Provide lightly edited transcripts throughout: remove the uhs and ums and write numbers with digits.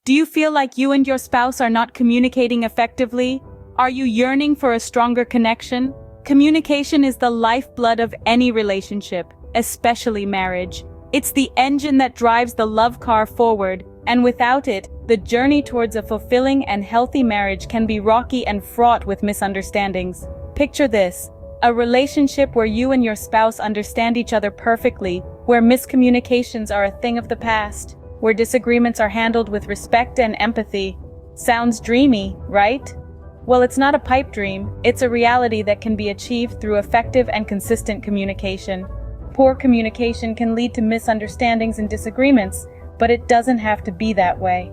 Do you feel like you and your spouse are not communicating effectively? Are you yearning for a stronger connection? Communication is the lifeblood of any relationship, especially marriage. It's the engine that drives the love car forward, and without it, the journey towards a fulfilling and healthy marriage can be rocky and fraught with misunderstandings. Picture this: a relationship where you and your spouse understand each other perfectly, where miscommunications are a thing of the past, where disagreements are handled with respect and empathy. Sounds dreamy, right? Well, it's not a pipe dream, it's a reality that can be achieved through effective and consistent communication. Poor communication can lead to misunderstandings and disagreements, but it doesn't have to be that way.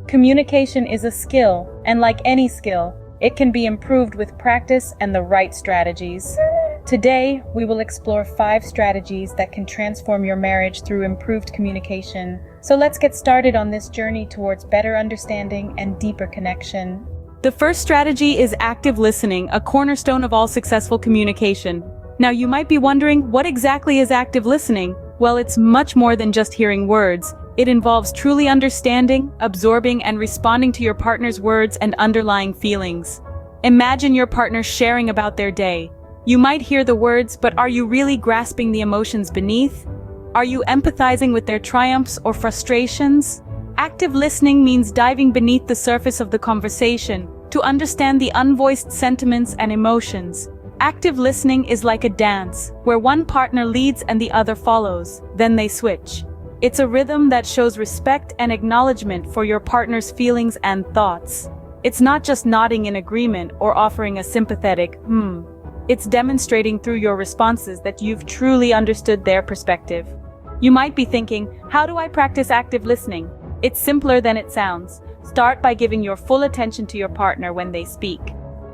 Communication is a skill, and like any skill, it can be improved with practice and the right strategies. Today, we will explore 5 strategies that can transform your marriage through improved communication. So let's get started on this journey towards better understanding and deeper connection. The first strategy is active listening, a cornerstone of all successful communication. Now you might be wondering, what exactly is active listening? Well, it's much more than just hearing words. It involves truly understanding, absorbing, and responding to your partner's words and underlying feelings. Imagine your partner sharing about their day. You might hear the words, but are you really grasping the emotions beneath? Are you empathizing with their triumphs or frustrations? Active listening means diving beneath the surface of the conversation to understand the unvoiced sentiments and emotions. Active listening is like a dance, where one partner leads and the other follows, then they switch. It's a rhythm that shows respect and acknowledgement for your partner's feelings and thoughts. It's not just nodding in agreement or offering a sympathetic, It's demonstrating through your responses that you've truly understood their perspective. You might be thinking, how do I practice active listening? It's simpler than it sounds. Start by giving your full attention to your partner when they speak.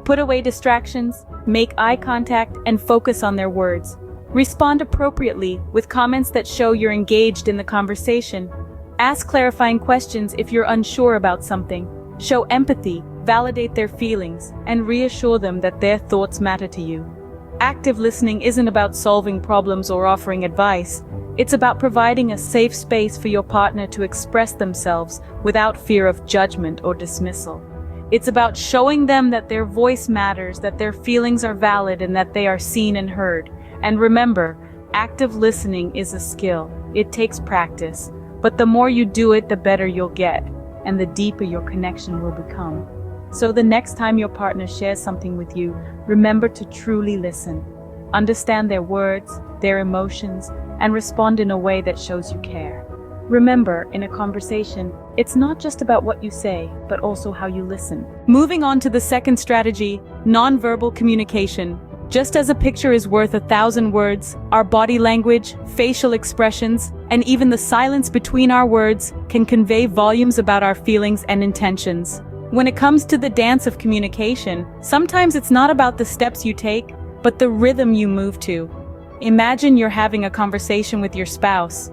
Put away distractions, make eye contact, and focus on their words. Respond appropriately with comments that show you're engaged in the conversation. Ask clarifying questions if you're unsure about something. Show empathy, validate their feelings, and reassure them that their thoughts matter to you. Active listening isn't about solving problems or offering advice. It's about providing a safe space for your partner to express themselves without fear of judgment or dismissal. It's about showing them that their voice matters, that their feelings are valid, and that they are seen and heard. And remember, active listening is a skill. It takes practice. But the more you do it, the better you'll get, and the deeper your connection will become. So the next time your partner shares something with you, remember to truly listen. Understand their words, their emotions, and respond in a way that shows you care. Remember, in a conversation, it's not just about what you say, but also how you listen. Moving on to the second strategy, nonverbal communication. Just as a picture is worth 1,000 words, our body language, facial expressions, and even the silence between our words can convey volumes about our feelings and intentions. When it comes to the dance of communication, sometimes it's not about the steps you take, but the rhythm you move to. Imagine you're having a conversation with your spouse.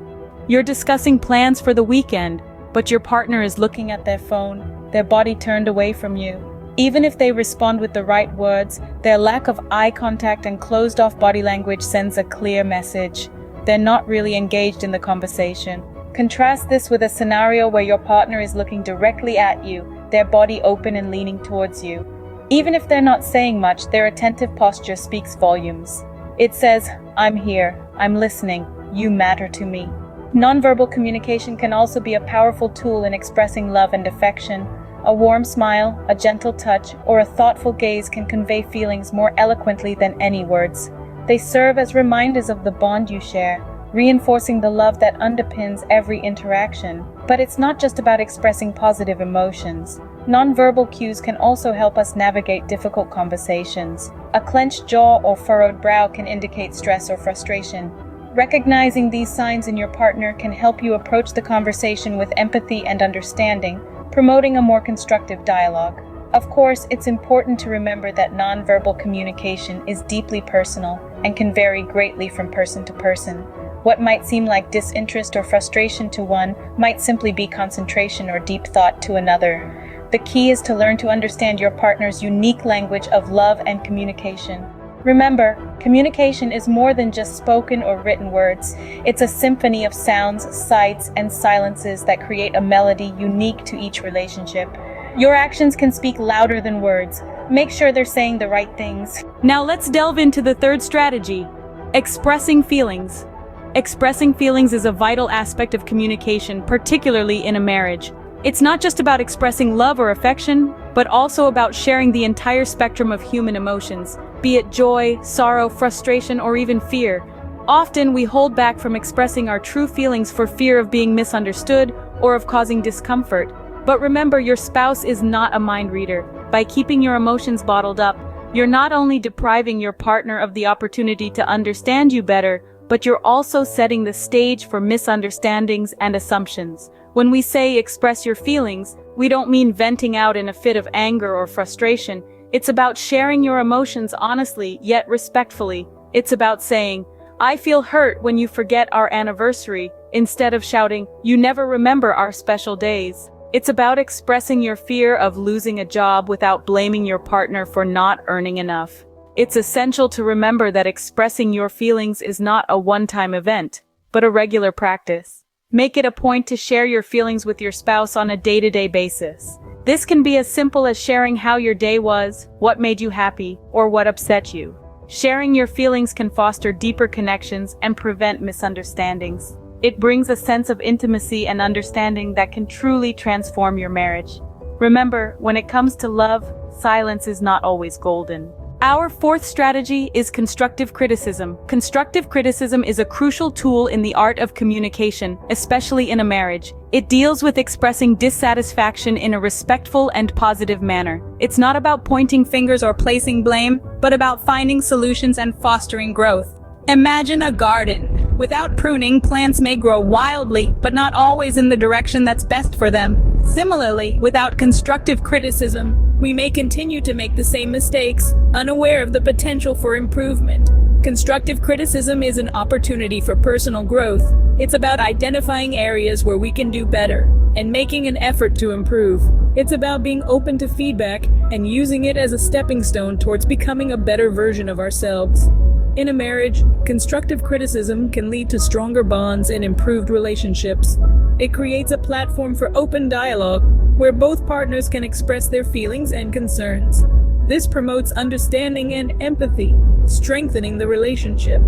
You're discussing plans for the weekend, but your partner is looking at their phone, their body turned away from you. Even if they respond with the right words, their lack of eye contact and closed-off body language sends a clear message. They're not really engaged in the conversation. Contrast this with a scenario where your partner is looking directly at you, their body open and leaning towards you. Even if they're not saying much, their attentive posture speaks volumes. It says, I'm here, I'm listening, you matter to me. Nonverbal communication can also be a powerful tool in expressing love and affection. A warm smile, a gentle touch, or a thoughtful gaze can convey feelings more eloquently than any words. They serve as reminders of the bond you share, reinforcing the love that underpins every interaction. But it's not just about expressing positive emotions. Nonverbal cues can also help us navigate difficult conversations. A clenched jaw or furrowed brow can indicate stress or frustration. Recognizing these signs in your partner can help you approach the conversation with empathy and understanding, promoting a more constructive dialogue. Of course, it's important to remember that nonverbal communication is deeply personal and can vary greatly from person to person. What might seem like disinterest or frustration to one might simply be concentration or deep thought to another. The key is to learn to understand your partner's unique language of love and communication. Remember, communication is more than just spoken or written words. It's a symphony of sounds, sights, and silences that create a melody unique to each relationship. Your actions can speak louder than words. Make sure they're saying the right things. Now let's delve into the third strategy: expressing feelings. Expressing feelings is a vital aspect of communication, particularly in a marriage. It's not just about expressing love or affection, but also about sharing the entire spectrum of human emotions, be it joy, sorrow, frustration, or even fear. Often we hold back from expressing our true feelings for fear of being misunderstood or of causing discomfort. But remember, your spouse is not a mind reader. By keeping your emotions bottled up, you're not only depriving your partner of the opportunity to understand you better, but you're also setting the stage for misunderstandings and assumptions. When we say express your feelings, we don't mean venting out in a fit of anger or frustration. It's about sharing your emotions honestly, yet respectfully. It's about saying, "I feel hurt when you forget our anniversary," instead of shouting, "You never remember our special days." It's about expressing your fear of losing a job without blaming your partner for not earning enough. It's essential to remember that expressing your feelings is not a one-time event, but a regular practice. Make it a point to share your feelings with your spouse on a day-to-day basis. This can be as simple as sharing how your day was, what made you happy, or what upset you. Sharing your feelings can foster deeper connections and prevent misunderstandings. It brings a sense of intimacy and understanding that can truly transform your marriage. Remember, when it comes to love, silence is not always golden. Our fourth strategy is constructive criticism. Constructive criticism is a crucial tool in the art of communication, especially in a marriage. It deals with expressing dissatisfaction in a respectful and positive manner. It's not about pointing fingers or placing blame, but about finding solutions and fostering growth. Imagine a garden. Without pruning, plants may grow wildly, but not always in the direction that's best for them. Similarly, without constructive criticism, we may continue to make the same mistakes, unaware of the potential for improvement. Constructive criticism is an opportunity for personal growth. It's about identifying areas where we can do better and making an effort to improve. It's about being open to feedback and using it as a stepping stone towards becoming a better version of ourselves. In a marriage, constructive criticism can lead to stronger bonds and improved relationships. It creates a platform for open dialogue where both partners can express their feelings and concerns. This promotes understanding and empathy, strengthening the relationship.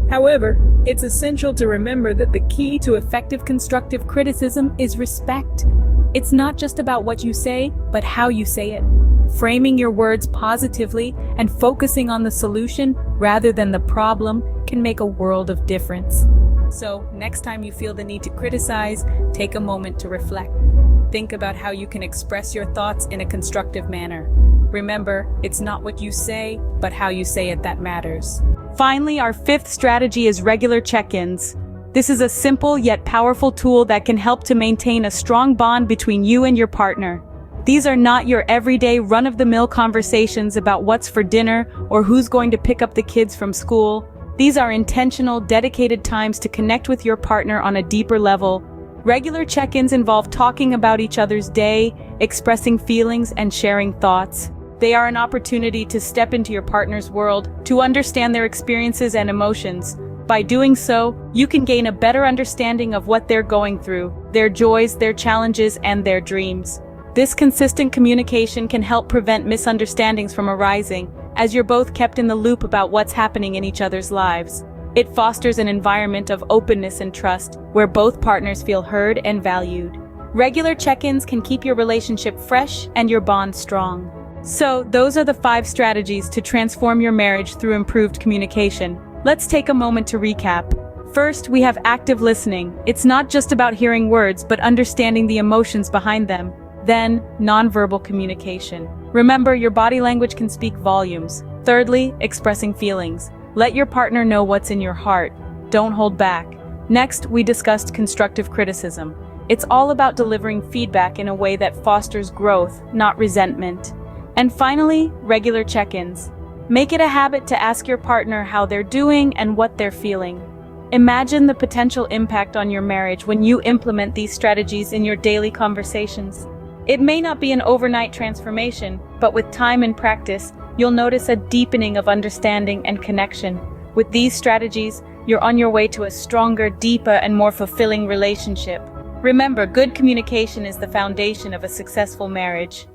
However, it's essential to remember that the key to effective constructive criticism is respect. It's not just about what you say, but how you say it. Framing your words positively and focusing on the solution rather than the problem can make a world of difference. So, next time you feel the need to criticize, take a moment to reflect. Think about how you can express your thoughts in a constructive manner. Remember, it's not what you say, but how you say it that matters. Finally, our fifth strategy is regular check-ins. This is a simple yet powerful tool that can help to maintain a strong bond between you and your partner. These are not your everyday run-of-the-mill conversations about what's for dinner or who's going to pick up the kids from school. These are intentional, dedicated times to connect with your partner on a deeper level. Regular check-ins involve talking about each other's day, expressing feelings, and sharing thoughts. They are an opportunity to step into your partner's world, to understand their experiences and emotions. By doing so, you can gain a better understanding of what they're going through, their joys, their challenges, and their dreams. This consistent communication can help prevent misunderstandings from arising, as you're both kept in the loop about what's happening in each other's lives. It fosters an environment of openness and trust, where both partners feel heard and valued. Regular check-ins can keep your relationship fresh and your bond strong. So, those are the 5 strategies to transform your marriage through improved communication. Let's take a moment to recap. First, we have active listening. It's not just about hearing words, but understanding the emotions behind them. Then, nonverbal communication. Remember, your body language can speak volumes. Thirdly, expressing feelings. Let your partner know what's in your heart. Don't hold back. Next, we discussed constructive criticism. It's all about delivering feedback in a way that fosters growth, not resentment. And finally, regular check-ins. Make it a habit to ask your partner how they're doing and what they're feeling. Imagine the potential impact on your marriage when you implement these strategies in your daily conversations. It may not be an overnight transformation, but with time and practice, you'll notice a deepening of understanding and connection. With these strategies, you're on your way to a stronger, deeper, and more fulfilling relationship. Remember, good communication is the foundation of a successful marriage.